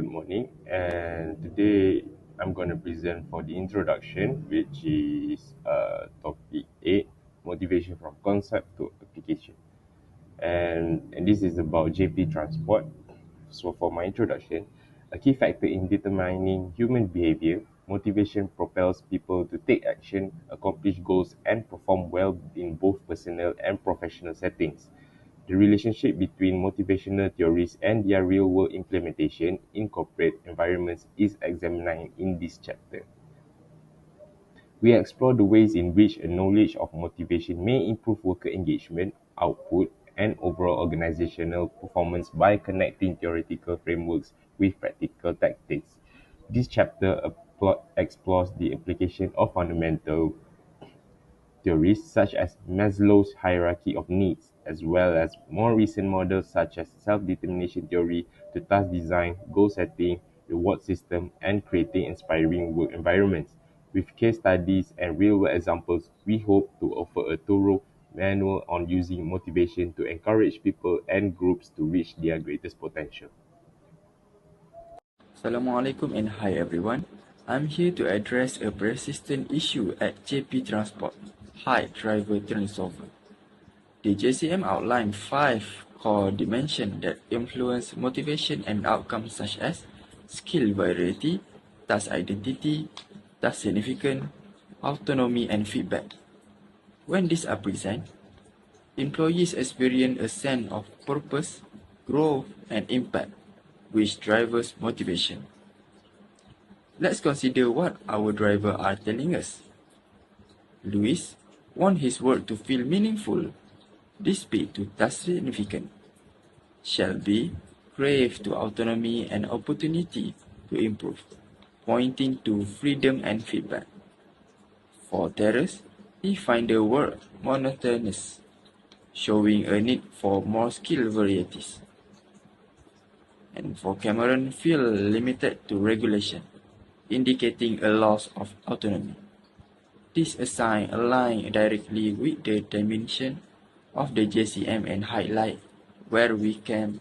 good morning, and today I'm going to present for the introduction, which is topic 8, motivation from concept to application. And this is about JP transport. So for my introduction, a key factor in determining human behavior, motivation propels people to take action, accomplish goals, and perform well in both personal and professional settings. The relationship between motivational theories and their real-world implementation in corporate environments is examined in this chapter. We explore the ways in which a knowledge of motivation may improve worker engagement, output, and overall organizational performance by connecting theoretical frameworks with practical tactics. This chapter explores the application of fundamental theories such as Maslow's hierarchy of needs, as well as more recent models such as self-determination theory to task design, goal setting, reward system, and creating inspiring work environments. With case studies and real-world examples, we hope to offer a thorough manual on using motivation to encourage people and groups to reach their greatest potential. Assalamualaikum and hi everyone. I'm here to address a persistent issue at JP Transport, high driver turnover. The JCM outlined 5 core dimensions that influence motivation and outcomes such as skill variety, task identity, task significance, autonomy, and feedback. When these are present, employees experience a sense of purpose, growth, and impact, which drives motivation. Let's consider what our drivers are telling us. Louis wants his work to feel meaningful, despite to task significant. Shelby craves to autonomy and opportunity to improve, pointing to freedom and feedback. For Terrace, he finds the work monotonous, showing a need for more skill varieties. And for Cameron, feel limited to regulation, indicating a loss of autonomy. This assign align directly with the dimension of the JCM and highlight where we can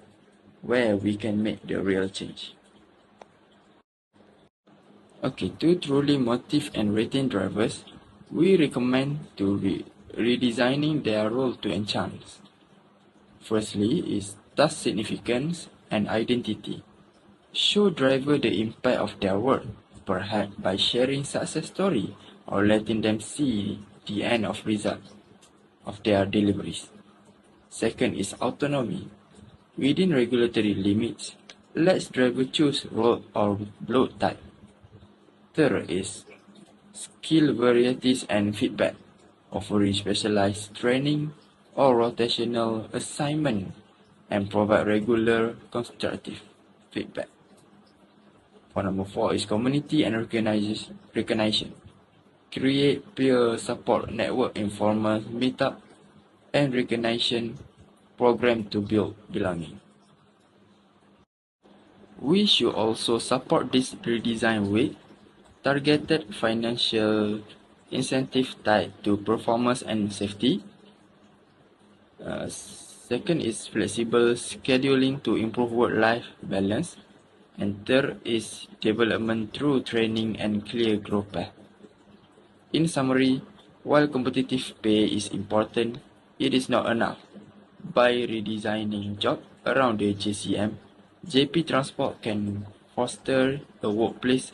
make the real change. Okay, to truly motivate and retain drivers, we recommend to redesigning their role to enhance. Firstly is task significance and identity. Show driver the impact of their work, perhaps by sharing success story or letting them see the end of result of their deliveries. Second is autonomy. Within regulatory limits, let driver choose road or load type. Third is skill varieties and feedback, offering specialized training or rotational assignment and provide regular constructive feedback. For number 4 is community and recognition. Create peer support network, informal meetup, and recognition program to build belonging. We should also support this redesign with targeted financial incentive tied to performance and safety. Second is flexible scheduling to improve work-life balance. And third is development through training and clear growth path. In summary, while competitive pay is important, it is not enough. By redesigning jobs around the JCM, JP Transport can foster a workplace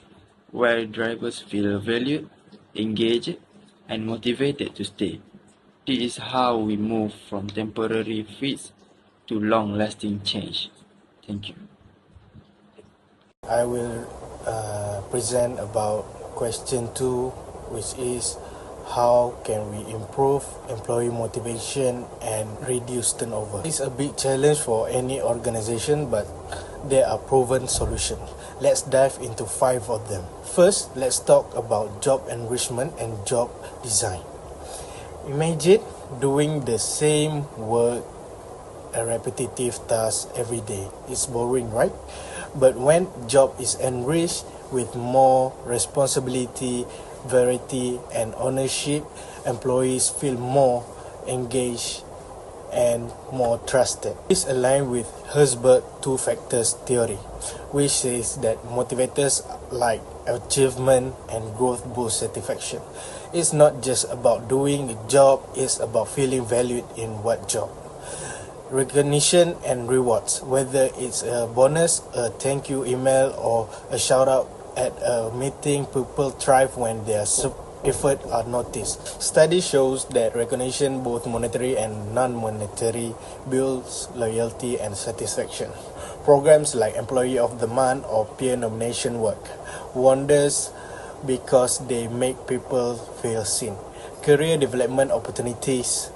where drivers feel valued, engaged, and motivated to stay. This is how we move from temporary fix to long-lasting change. Thank you. I will present about question 2, which is how can we improve employee motivation and reduce turnover. It's a big challenge for any organization, but there are proven solutions. Let's dive into 5 of them. First, let's talk about job enrichment and job design. Imagine doing the same work, a repetitive task every day. It's boring, right? But when job is enriched with more responsibility, variety, and ownership, employees feel more engaged and more trusted. This aligns with Herzberg's two factors theory, which says that motivators like achievement and growth boost satisfaction. It's not just about doing a job, it's about feeling valued in what job. Recognition and rewards, whether it's a bonus, a thank you email, or a shout out at a meeting, people thrive when their effort are noticed. Study shows that recognition, both monetary and non-monetary, builds loyalty and satisfaction. Programs like Employee of the Month or peer nomination work wonders because they make people feel seen. Career development opportunities.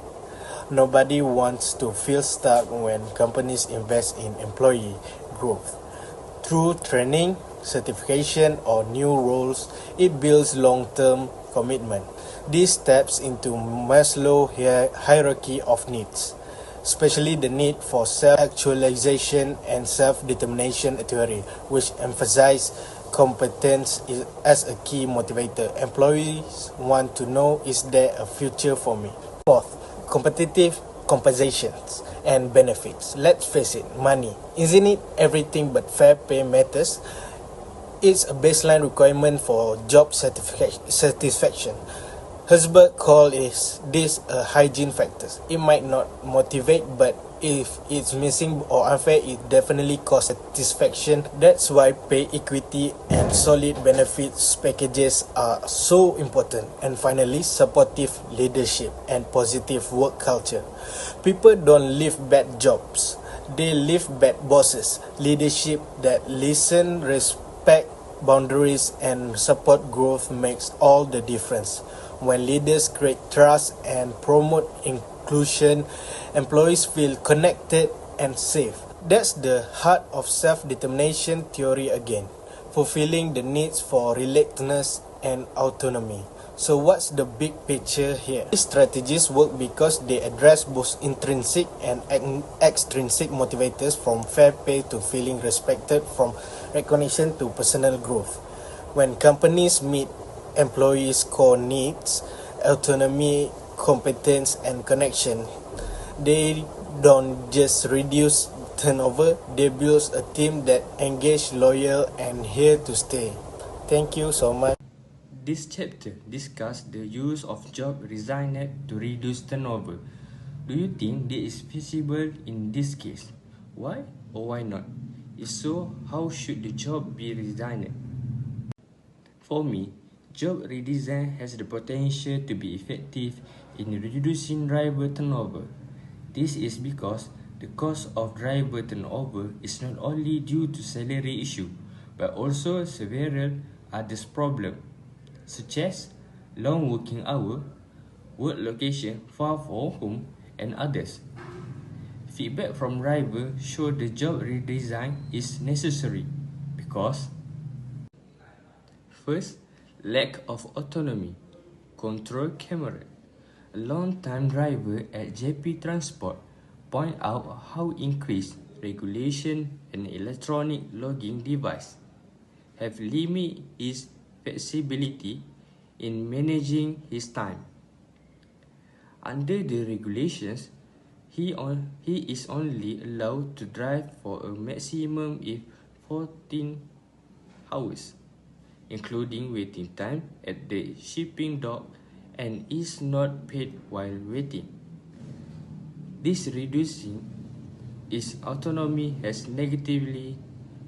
Nobody wants to feel stuck when companies invest in employee growth. Through training, certification, or new roles, it builds long-term commitment. This taps into Maslow's hierarchy of needs, especially the need for self-actualization and self-determination theory, which emphasize competence as a key motivator. Employees want to know, is there a future for me? Fourth, competitive compensations and benefits. Let's face it, money, isn't it everything but fair pay matters? It's a baseline requirement for job satisfaction. Herzberg calls this a hygiene factor. It might not motivate, but if it's missing or unfair, it definitely causes satisfaction. That's why pay equity and solid benefits packages are so important. And finally, supportive leadership and positive work culture. People don't leave bad jobs, they leave bad bosses. Leadership that listen, respect boundaries, and support growth makes all the difference. When leaders create trust and promote inclusion, employees feel connected and safe. That's the heart of self-determination theory again, fulfilling the needs for relatedness and autonomy. So what's the big picture here? These strategies work because they address both intrinsic and extrinsic motivators, from fair pay to feeling respected, from recognition to personal growth. When companies meet employees' core needs, autonomy, competence, and connection, they don't just reduce turnover, they build a team that engaged, loyal, and here to stay. Thank you so much. This chapter discusses the use of job resigned to reduce turnover. Do you think this is feasible in this case? Why or why not? If so, how should the job be resigned? For me, job redesign has the potential to be effective in reducing driver turnover. This is because the cause of driver turnover is not only due to salary issue, but also several other problems, such as long working hour, work location far from home, and others. Feedback from drivers show the job redesign is necessary because first, lack of autonomy. Control camera. A long-time driver at JP Transport point out how increased regulation and electronic logging device have limited his flexibility in managing his time. Under the regulations, he is only allowed to drive for a maximum of 14 hours, including waiting time at the shipping dock, and is not paid while waiting. This reducing his autonomy has negatively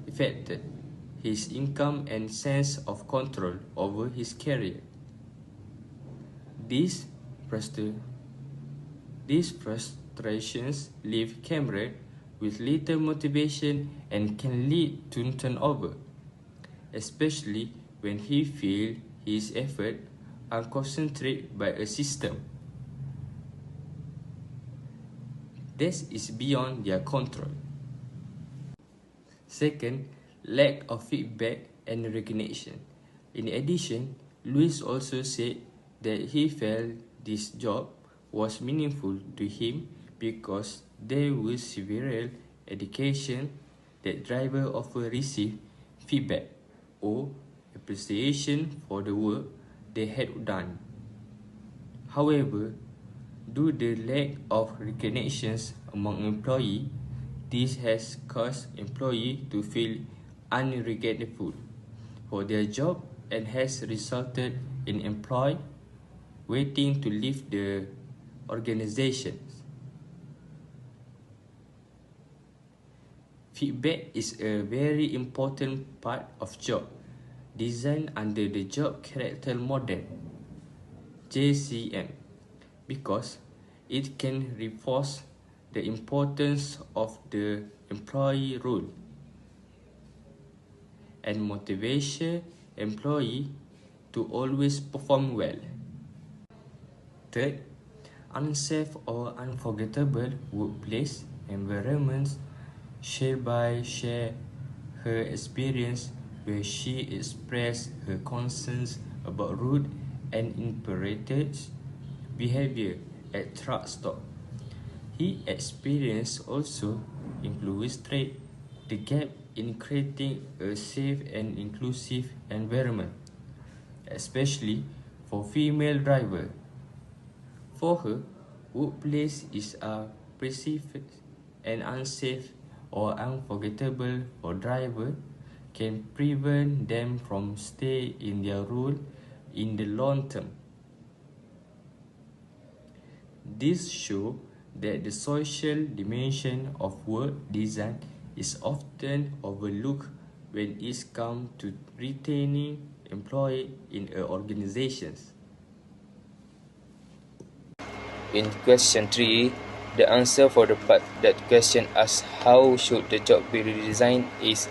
affected his income and sense of control over his career. These frustrations leave Cameron with little motivation and can lead to turnover, especially when he feels his effort are concentrated by a system that is beyond their control. Second, lack of feedback and recognition. In addition, Luis also said that he felt this job was meaningful to him because there was several indication that drivers often receive feedback or appreciation for the work they had done. However, Due to the lack of recognitions among employees, this has caused employees to feel ungrateful for their job and has resulted in employees waiting to leave the organization. Feedback is a very important part of job design under the job character model JCM because it can reinforce the importance of the employee role and motivate employee to always perform well. Third, unsafe or unforgettable workplace environments. Share her experience where she expressed her concerns about rude and inappropriate behavior at truck stop. He experienced also illustrate the gap in creating a safe and inclusive environment, especially for female drivers. For her, workplace is perceived and unsafe or unforgettable for driver can prevent them from stay in their role in the long term. This shows that the social dimension of work design is often overlooked when it comes to retaining employees in organizations. In question 3, the answer for the part that question asks how should the job be redesigned is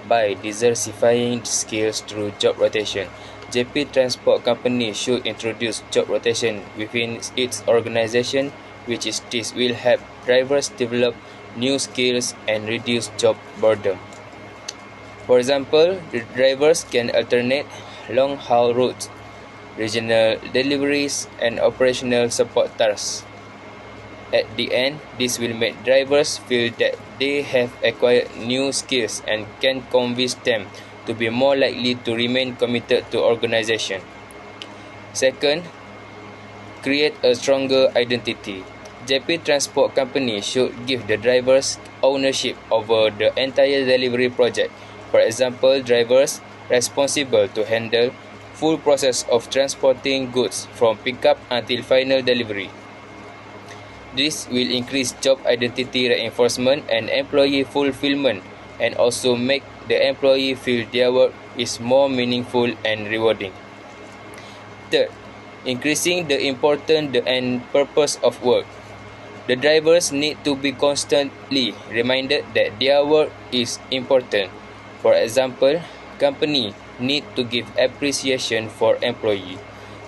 by diversifying skills through job rotation. JP Transport Company should introduce job rotation within its organization, which is this will help drivers develop new skills and reduce job boredom. For example, the drivers can alternate long-haul routes, regional deliveries, and operational support tasks. At the end, this will make drivers feel that they have acquired new skills and can convince them to be more likely to remain committed to organization. Second, create a stronger identity. JP Transport Company should give the drivers ownership over the entire delivery project. For example, drivers responsible to handle full process of transporting goods from pickup until final delivery. This will increase job identity reinforcement and employee fulfillment and also make the employee feel their work is more meaningful and rewarding. Third, increasing the importance and purpose of work. The drivers need to be constantly reminded that their work is important. For example, company need to give appreciation for employee.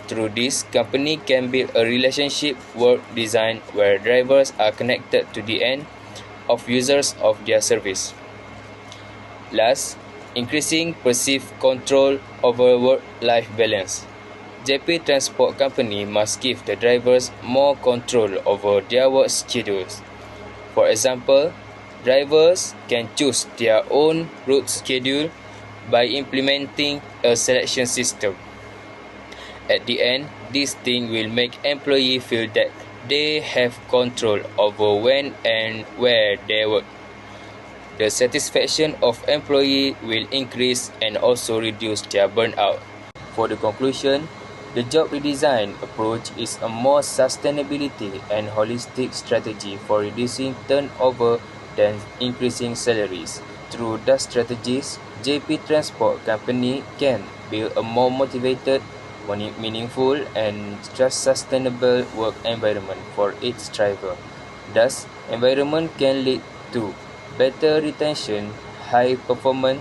Through this, company can build a relationship work design where drivers are connected to the end of users of their service. Last, increasing perceived control over work-life balance. JP Transport Company must give the drivers more control over their work schedules. For example, drivers can choose their own route schedule by implementing a selection system. At the end, this thing will make employees feel that they have control over when and where they work. The satisfaction of employees will increase and also reduce their burnout. For the conclusion, the job redesign approach is a more sustainability and holistic strategy for reducing turnover than increasing salaries. Through those strategies, JP Transport Company can build a more motivated, meaningful and sustainable work environment for its driver. Thus, environment can lead to better retention, high performance,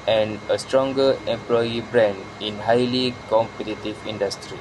and a stronger employee brand in highly competitive industry.